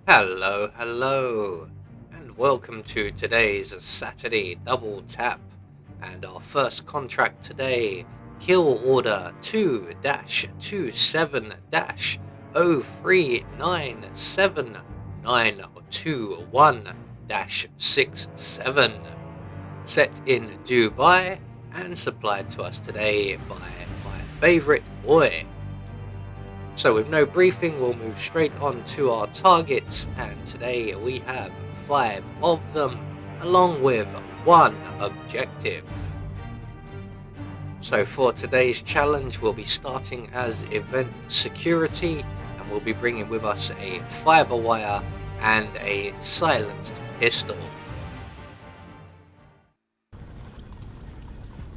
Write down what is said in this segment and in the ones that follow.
Hello, and welcome to today's Saturday Double Tap. And our first contract today, Kill Order 2-2-0397-921-67, set in Dubai and supplied to us today by my favourite boy. So with no briefing, we'll move straight on to our targets, and today we have 5 of them, along with 1 objective. So for today's challenge, we'll be starting as event security, and we'll be bringing with us a fiber wire and a silenced pistol.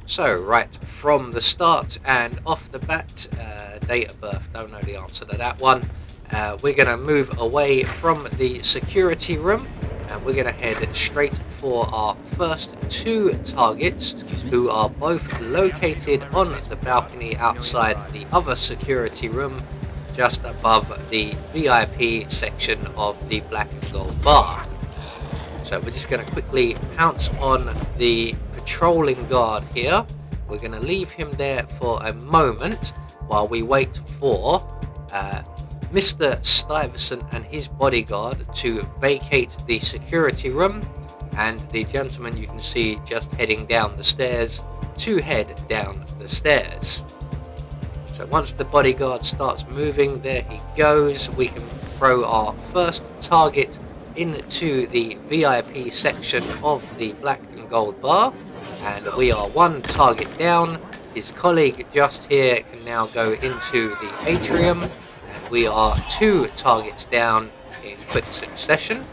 So right from the start and off the bat, date of birth, don't know the answer to that one. We're going to move away from the security room, and we're going to head straight for our first 2 targets, who are both located on the balcony outside the other security room, just above the VIP section of the black and gold bar. So we're just going to quickly pounce on the patrolling guard here. We're going to leave him there for a moment while we wait for Mr. Stuyvesant and his bodyguard to vacate the security room, and the gentleman you can see just heading down the stairs to head down the stairs. So once the bodyguard starts moving, there he goes. We can throw our first target into the VIP section of the black and gold bar, and we are 1 target down. His colleague just here can now go into the atrium, and we are 2 targets down in quick succession.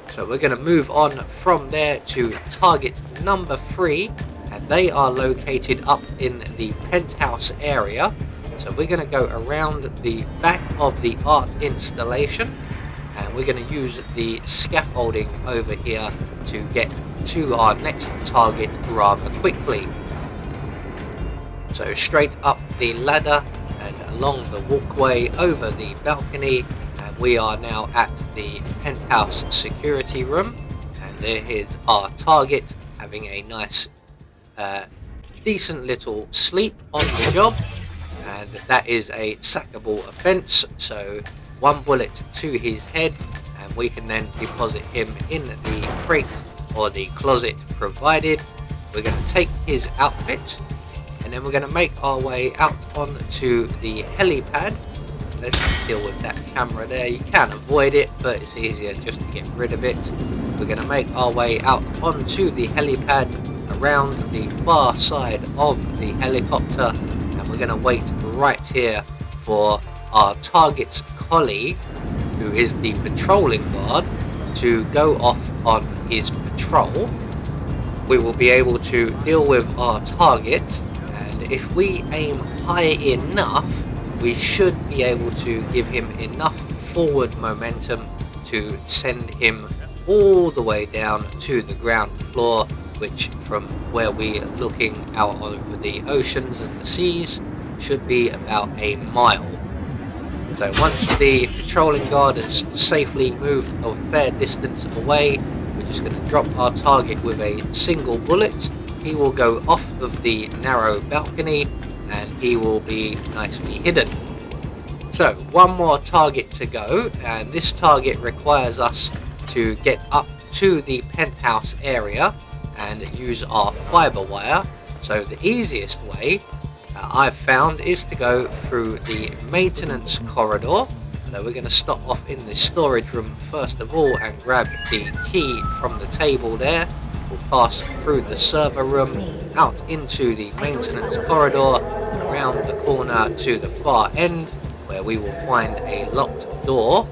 So we're going to move on from there to target number 3, and they are located up in the penthouse area. So we're going to go around the back of the art installation, and we're going to use the scaffolding over here to get to our next target rather quickly. So straight up the ladder and along the walkway over the balcony, and we are now at the penthouse security room, and there is our target having a nice decent little sleep on the job, and that is a sackable offence. So 1 bullet to his head, and we can then deposit him in the crate or the closet provided. We're going to take his outfit, and then we're going to make our way out onto the helipad. Let's deal with that camera there. You can avoid it, but it's easier just to get rid of it. We're going to make our way out onto the helipad around the far side of the helicopter, and we're going to wait right here for our target's colleague, who is the patrolling guard, to go off on his patrol. We will be able to deal with our target, and if we aim high enough, we should be able to give him enough forward momentum to send him all the way down to the ground floor, which from where we are looking out over the oceans and the seas should be about a mile. So once the patrolling guard has safely moved a fair distance away, we're just going to drop our target with a single bullet. He will go off of the narrow balcony, and he will be nicely hidden. So 1 more target to go, and this target requires us to get up to the penthouse area and use our fiber wire. So the easiest way I've found is to go through the maintenance corridor. So we're going to stop off in the storage room first of all and grab the key from the table there. We'll pass through the server room, out into the maintenance corridor, around the corner to the far end, where we will find a locked door,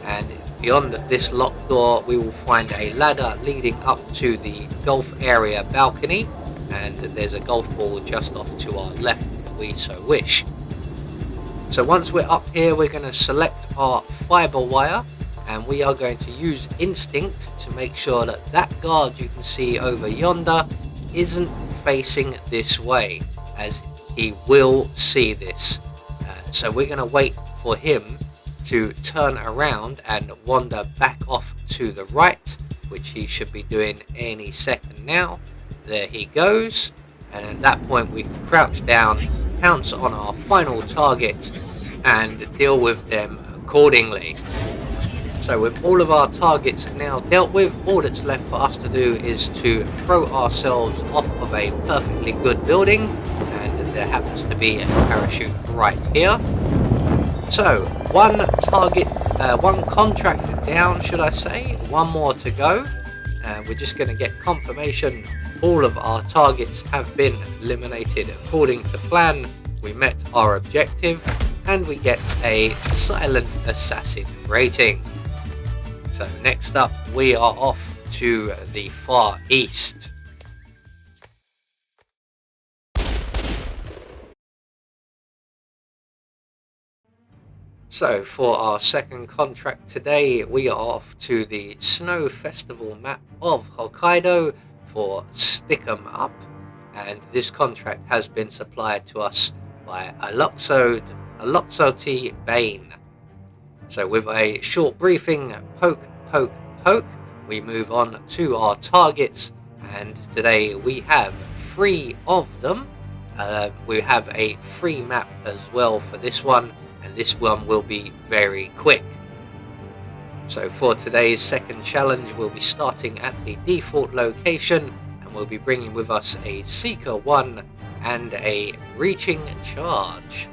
and beyond this locked door we will find a ladder leading up to the golf area balcony, and there's a golf ball just off to our left if we so wish. So once we're up here, we're going to select our fiber wire, and we are going to use instinct to make sure that that guard you can see over yonder isn't facing this way, as he will see this. So we're going to wait for him to turn around and wander back off to the right, which he should be doing any second now. There he goes, and at that point we can crouch down, pounce on our final target and deal with them accordingly. So with all of our targets now dealt with, all that's left for us to do is to throw ourselves off of a perfectly good building, and there happens to be a parachute right here. So one contract down, should I say, one more to go. We're just going to get confirmation all of our targets have been eliminated according to plan. We met our objective and we get a silent assassin rating. So next up we are off to the Far East. So for our second contract today, we are off to the Snow Festival map of Hokkaido for Stick 'em Up, and this contract has been supplied to us by Aloxoti Bane. So with a short briefing, poke, poke, poke, we move on to our targets, and today we have 3 of them. We have a free map as well for this one, and this one will be very quick. So for today's second challenge, we'll be starting at the default location, and we'll be bringing with us a Seeker 1 and a Breaching Charge.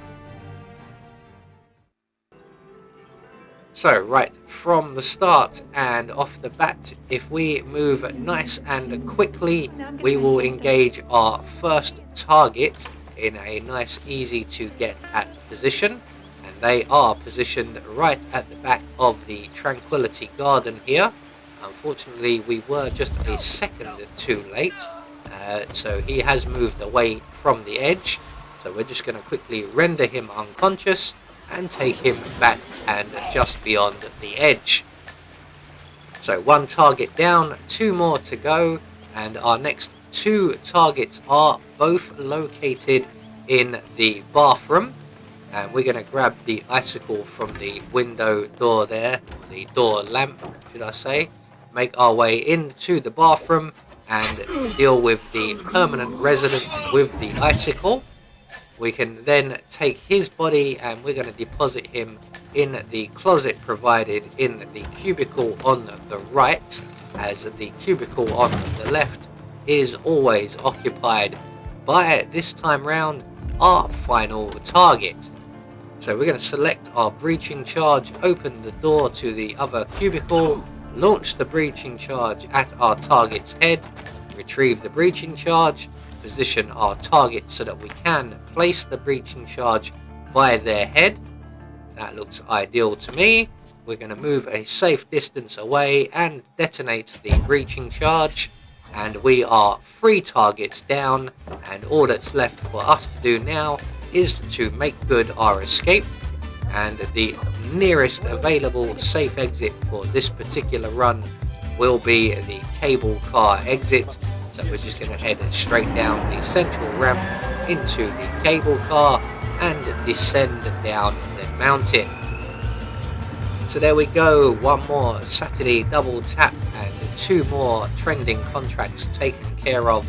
So right from the start and off the bat, if we move nice and quickly, we will engage our first target in a nice, easy to get at position. And they are positioned right at the back of the Tranquility Garden here. Unfortunately, we were just a second too late, so he has moved away from the edge. So we're just going to quickly render him unconscious and take him back and just beyond the edge. So 1 target down, 2 more to go, and our next 2 targets are both located in the bathroom. And we're going to grab the icicle from the window door there, or the door lamp, should I say. Make our way into the bathroom and deal with the permanent resident with the icicle. We can then take his body and we're going to deposit him in the closet provided in the cubicle on the right, as the cubicle on the left is always occupied by, this time round, our final target. So we're going to select our Breaching Charge, open the door to the other cubicle, launch the Breaching Charge at our target's head, retrieve the Breaching Charge, position our target so that we can place the Breaching Charge by their head. That looks ideal to me. We're going to move a safe distance away and detonate the Breaching Charge, and we are 3 targets down, and all that's left for us to do now is to make good our escape. And the nearest available safe exit for this particular run will be the cable car exit. So we're just going to head straight down the central ramp into the cable car and descend down the mountain. So there we go, 1 more Saturday double tap and 2 more trending contracts taken care of,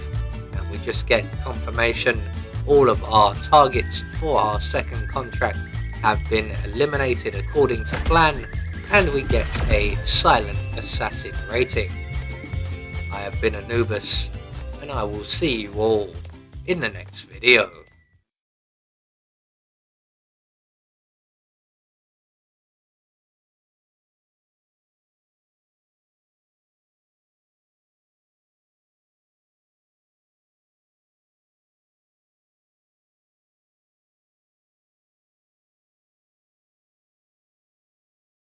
and we just get confirmation all of our targets for our second contract have been eliminated according to plan, and we get a silent assassin rating. I have been Anubis, and I will see you all in the next video.